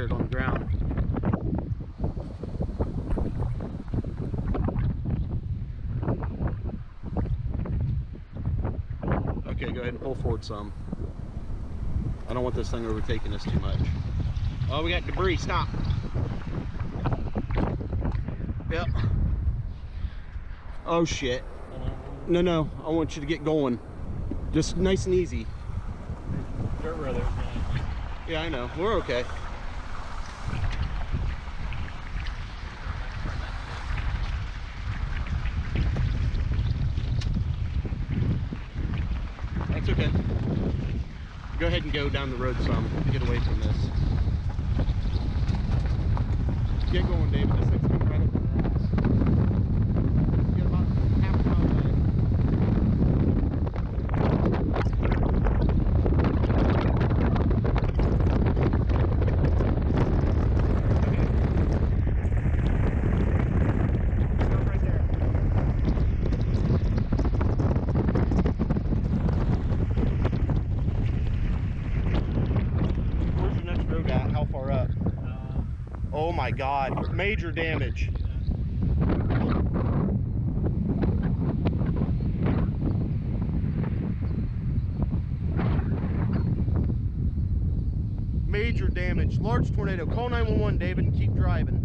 chairs on the ground. Okay, go ahead and pull forward some. I don't want this thing overtaking us too much. Oh, we got debris. Stop. Yep. Oh shit. No, I want you to get going. Just nice and easy. Dirt road there. Yeah, I know. We're okay. That's okay. Go ahead and go down the road some to get away from this. Get going, David. This thing's coming right up in our ass. Get about half a mile away. Stop right there. Where's the next road at? How far up? Oh my God, major damage. Major damage, large tornado. Call 911, David, and keep driving.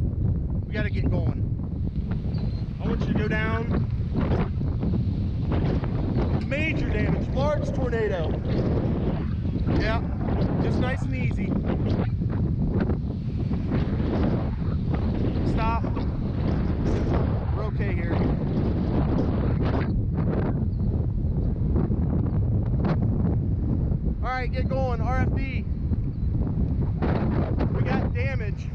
We gotta get going. I want you to go down. Major damage, large tornado. Yeah, just nice and easy. Stop. We're okay here. All right, get going. RFD. We got damage.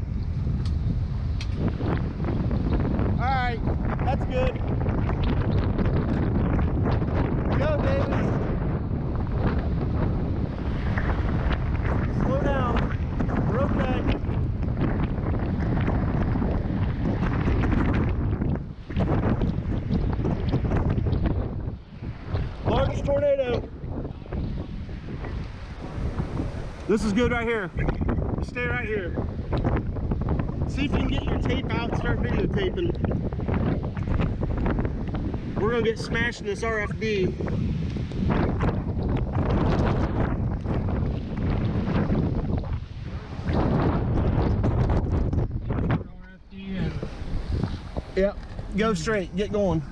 All right, that's good. Go, David. Slow down. We're okay. Large tornado. This is good right here. Stay right here. See if you can get your tape out and start videotaping. We're gonna get smashed in this RFD. Yep, go straight, get going.